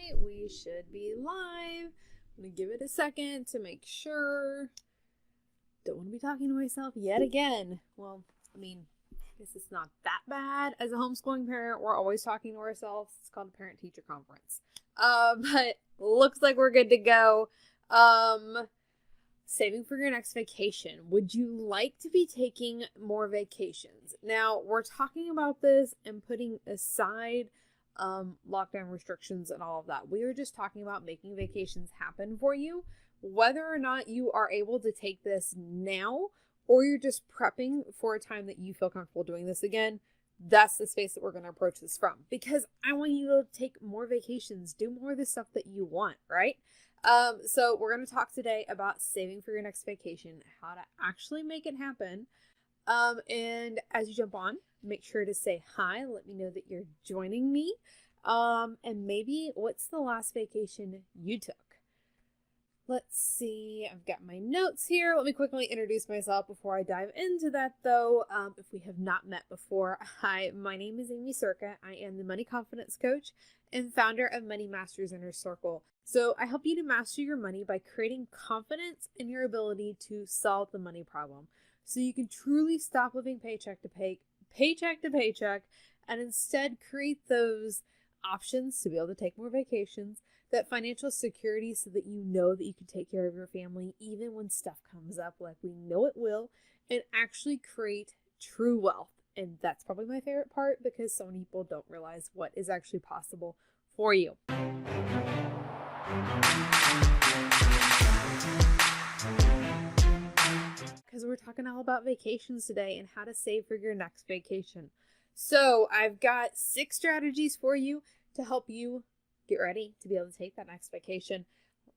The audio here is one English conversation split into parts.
right, we should be live. I'm going to give it a second to make sure. Don't want to be talking to myself yet again. Well, I guess it's not that bad. As a homeschooling parent, we're always talking to ourselves. It's called a parent-teacher conference. But looks like we're good to go. Saving for your next vacation. Would you like to be taking more vacations? Now, we're talking about this and putting aside lockdown restrictions and all of that. We are just talking about making vacations happen for you. Whether or not you are able to take this now, or you're just prepping for a time that you feel comfortable doing this again, that's the space that we're going to approach this from. Because I want you to take more vacations, do more of the stuff that you want, right? So we're going to talk today about saving for your next vacation, how to actually make it happen. And as you jump on, make sure to say hi. Let me know that you're joining me. And maybe what's the last vacation you took? Let's see. I've got my notes here. Let me quickly introduce myself before I dive into that, though. If we have not met before, hi, my name is Aimee Circa. I am the Money Confidence Coach and founder of Money Master's Inner Circle. So I help you to master your money by creating confidence in your ability to solve the money problem. So you can truly stop living paycheck to paycheck, and instead create those options to be able to take more vacations, that financial security so that you know that you can take care of your family even when stuff comes up like we know it will, and actually create true wealth. And that's probably my favorite part because so many people don't realize what is actually possible for you. Because we're talking all about vacations today and how to save for your next vacation. So I've got 6 strategies for you to help you get ready to be able to take that next vacation.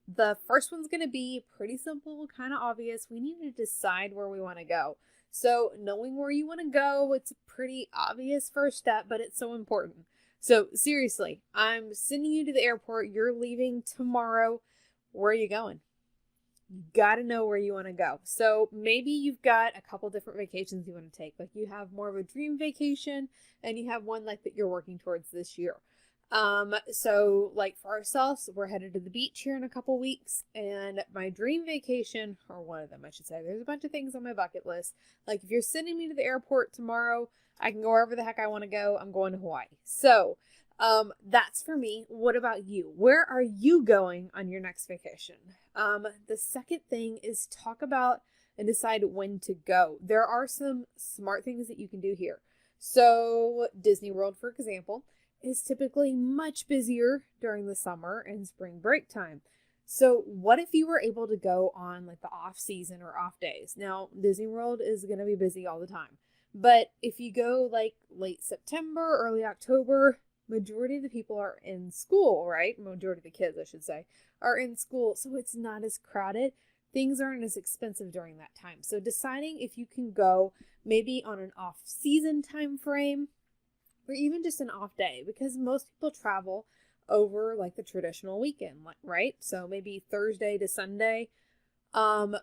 The first one's going to be pretty simple, kind of obvious. We need to decide where we want to go. So knowing where you want to go, it's a pretty obvious first step, but it's so important. So seriously, I'm sending you to the airport. You're leaving tomorrow. Where are you going? You got to know where you want to go. So maybe you've got a couple different vacations you want to take. Like you have more of a dream vacation and you have one like that you're working towards this year. So like for ourselves, we're headed to the beach here in a couple weeks, and my dream vacation, or one of them, I should say, there's a bunch of things on my bucket list. Like if you're sending me to the airport tomorrow, I can go wherever the heck I want to go. I'm going to Hawaii. So, that's for me. What about you? Where are you going on your next vacation? The second thing is talk about and decide when to go. There are some smart things that you can do here. So Disney World, for example, is typically much busier during the summer and spring break time. So what if you were able to go on like the off season or off days? Now, Disney World is going to be busy all the time. But if you go like late September, early October, majority of the people are in school, right? Majority of the kids, I should say, are in school. So it's not as crowded. Things aren't as expensive during that time. So deciding if you can go maybe on an off season time frame, or even just an off day, because most people travel over like the traditional weekend, right? So maybe Thursday to Sunday.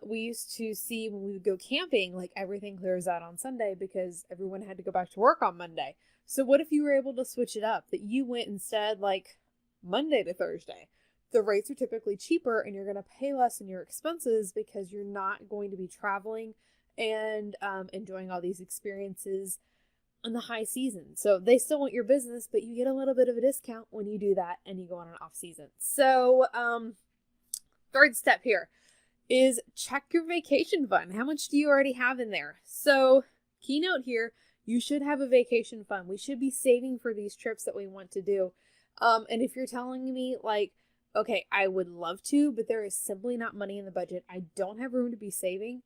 We used to see when we would go camping, like everything clears out on Sunday because everyone had to go back to work on Monday. So what if you were able to switch it up, that you went instead like Monday to Thursday? The rates are typically cheaper and you're going to pay less in your expenses because you're not going to be traveling and enjoying all these experiences in the high season. So they still want your business, but you get a little bit of a discount when you do that and you go on an off season. So third step here is check your vacation fund. How much do you already have in there? So keynote here, you should have a vacation fund. We should be saving for these trips that we want to do. And if you're telling me like, okay, I would love to, but there is simply not money in the budget, I don't have room to be saving,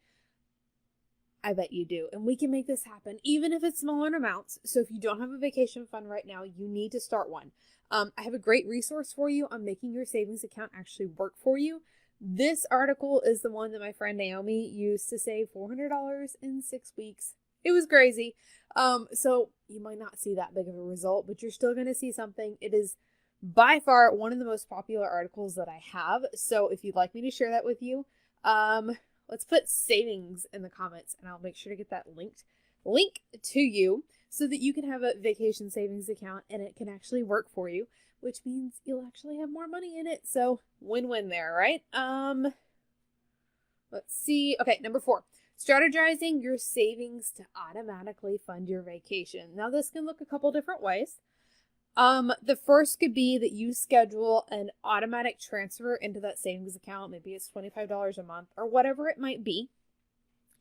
I bet you do. And we can make this happen, even if it's smaller amounts. So if you don't have a vacation fund right now, you need to start one. I have a great resource for you on making your savings account actually work for you. This article is the one that my friend Naomi used to save $400 in 6 weeks. It was crazy. So you might not see that big of a result, but you're still going to see something. It is by far one of the most popular articles that I have. So if you'd like me to share that with you, let's put savings in the comments and I'll make sure to get that link to you so that you can have a vacation savings account and it can actually work for you. which means you'll actually have more money in it. So win-win there, right? Let's see. Okay, number 4. Strategizing your savings to automatically fund your vacation. Now, this can look a couple different ways. The first could be that you schedule an automatic transfer into that savings account. Maybe it's $25 a month or whatever it might be.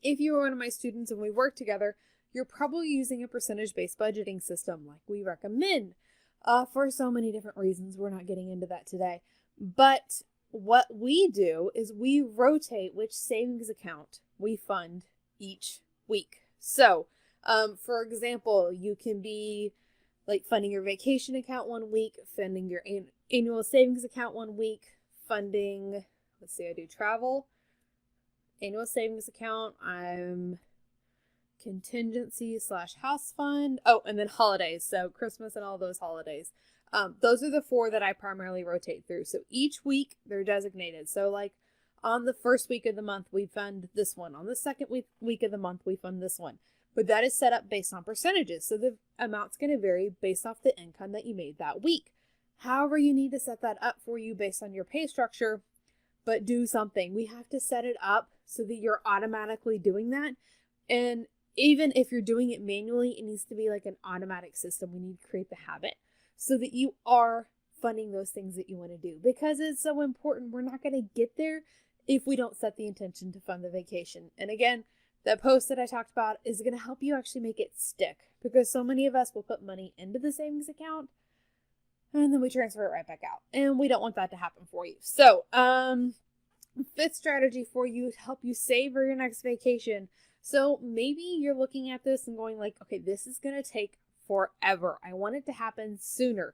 If you are one of my students and we work together, you're probably using a percentage-based budgeting system like we recommend for so many different reasons. We're not getting into that today. But what we do is we rotate which savings account we fund each week. So, for example, you can be like funding your vacation account one week, funding your annual savings account one week, funding, let's see, I do travel, annual savings account, I'm contingency/house fund. Oh, and then holidays. So Christmas and all those holidays. Those are the 4 that I primarily rotate through. So each week they're designated. So like on the first week of the month, we fund this one. On the second week of the month, we fund this one. But that is set up based on percentages. So the amount's going to vary based off the income that you made that week. However, you need to set that up for you based on your pay structure, but do something. We have to set it up so that you're automatically doing that. And even if you're doing it manually, it needs to be like an automatic system. We need to create the habit so that you are funding those things that you want to do, because it's so important. We're not going to get there if we don't set the intention to fund the vacation. And again, that post that I talked about is going to help you actually make it stick, because so many of us will put money into the savings account and then we transfer it right back out. And we don't want that to happen for you. So, 5th strategy for you to help you save for your next vacation. So maybe you're looking at this and going like, okay, this is going to take forever. I want it to happen sooner.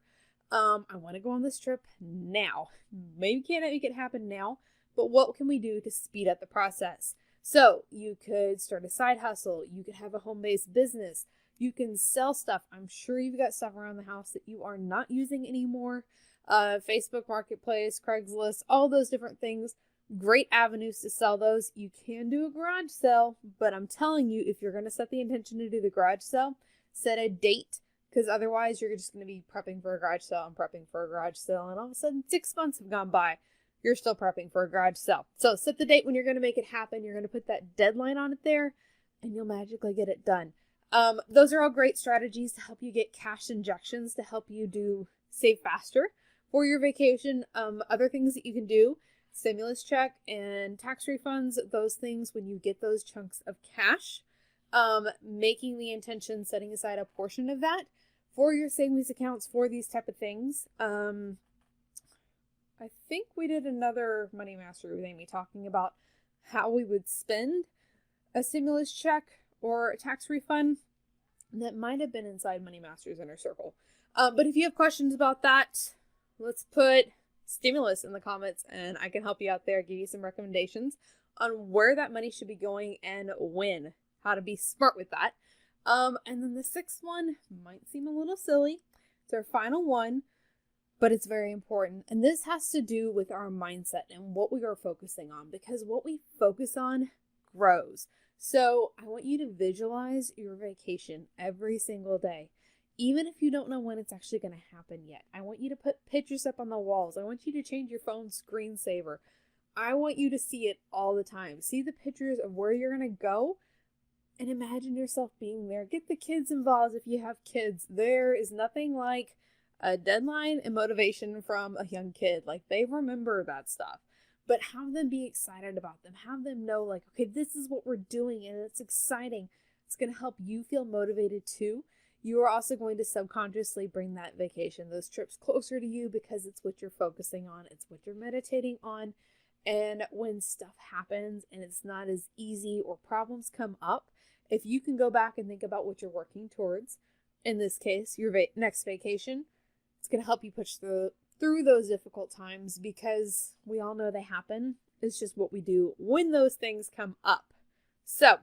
I want to go on this trip now. Maybe can't make it happen now, but what can we do to speed up the process? So you could start a side hustle. You could have a home-based business. You can sell stuff. I'm sure you've got stuff around the house that you are not using anymore. Facebook Marketplace, Craigslist, all those different things. Great avenues to sell those. You can do a garage sale, but I'm telling you, if you're going to set the intention to do the garage sale, set a date, because otherwise you're just going to be prepping for a garage sale and prepping for a garage sale, and all of a sudden 6 months have gone by. You're still prepping for a garage sale. So set the date when you're going to make it happen. You're going to put that deadline on it there, and you'll magically get it done. Those are all great strategies to help you get cash injections, to help you save faster for your vacation. Other things that you can do, stimulus check and tax refunds, those things when you get those chunks of cash, making the intention, setting aside a portion of that for your savings accounts for these type of things. I think we did another Money Mastery with Aimee talking about how we would spend a stimulus check or a tax refund. That might have been inside Money Master's Inner Circle. But if you have questions about that, let's put stimulus in the comments and I can help you out there, give you some recommendations on where that money should be going and when, how to be smart with that. And then the 6th one might seem a little silly. It's our final one, but it's very important. And this has to do with our mindset and what we are focusing on, because what we focus on grows. So I want you to visualize your vacation every single day, even if you don't know when it's actually going to happen yet. I want you to put pictures up on the walls. I want you to change your phone's screensaver. I want you to see it all the time. See the pictures of where you're going to go and imagine yourself being there. Get the kids involved if you have kids. There is nothing like a deadline and motivation from a young kid. Like, they remember that stuff. But have them be excited about them. Have them know, like, okay, this is what we're doing and it's exciting. It's going to help you feel motivated too. You are also going to subconsciously bring that vacation, those trips closer to you, because it's what you're focusing on. It's what you're meditating on. And when stuff happens and it's not as easy or problems come up, if you can go back and think about what you're working towards, in this case, your next vacation, it's going to help you push through those difficult times, because we all know they happen. It's just what we do when those things come up. So,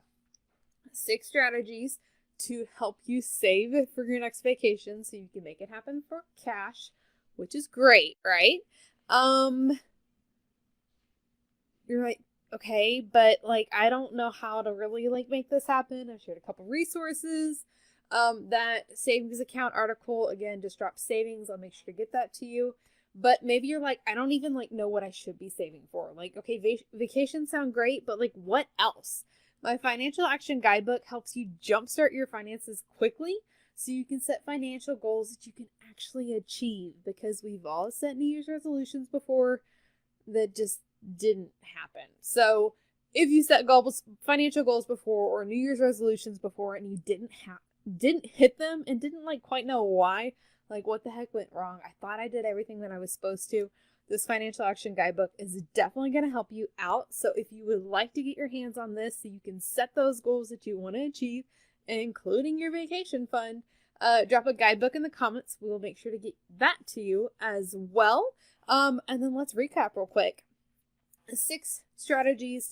6 strategies to help you save for your next vacation so you can make it happen for cash, which is great, right? You're like, okay, but like, I don't know how to really like make this happen. I've shared a couple resources. That savings account article, again, just drop savings. I'll make sure to get that to you. But maybe you're like, I don't even know what I should be saving for. Like, okay, vacations sound great, but what else? My financial action guidebook helps you jumpstart your finances quickly so you can set financial goals that you can actually achieve, because we've all set New Year's resolutions before that just didn't happen. So if you set financial goals before, or New Year's resolutions before, and you didn't hit them and didn't quite know why, what the heck went wrong? I thought I did everything that I was supposed to. This financial action guidebook is definitely going to help you out. So if you would like to get your hands on this so you can set those goals that you want to achieve, including your vacation fund, drop a guidebook in the comments. We will make sure to get that to you as well. And then let's recap real quick. 6 strategies,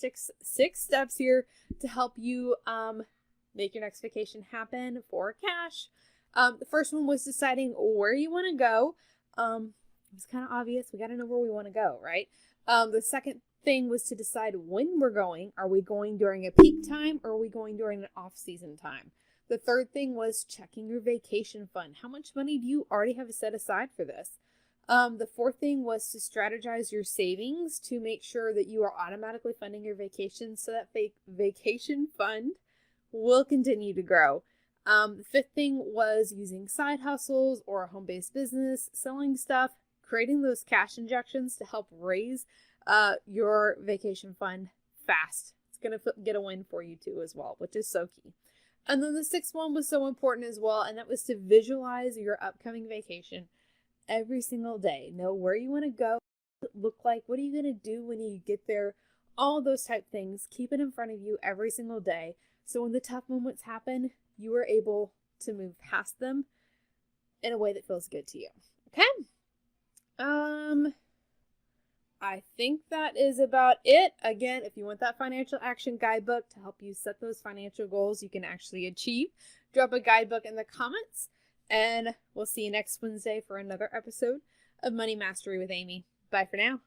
six steps here to help you make your next vacation happen for cash. The first one was deciding where you want to go. It's kind of obvious. We got to know where we want to go, right? The second thing was to decide when we're going. Are we going during a peak time, or are we going during an off-season time? The third thing was checking your vacation fund. How much money do you already have set aside for this? The fourth thing was to strategize your savings to make sure that you are automatically funding your vacation so that vacation fund will continue to grow. The fifth thing was using side hustles or a home-based business, selling stuff, creating those cash injections to help raise your vacation fund fast. It's going to get a win for you too as well, which is so key. And then the sixth one was so important as well, and that was to visualize your upcoming vacation every single day. Know where you want to go, what it look like, what are you going to do when you get there, all those type things. Keep it in front of you every single day, so when the tough moments happen, you are able to move past them in a way that feels good to you. Okay? I think that is about it. Again, if you want that financial action guidebook to help you set those financial goals you can actually achieve, drop a guidebook in the comments, and we'll see you next Wednesday for another episode of Money Mastery with Aimee. Bye for now.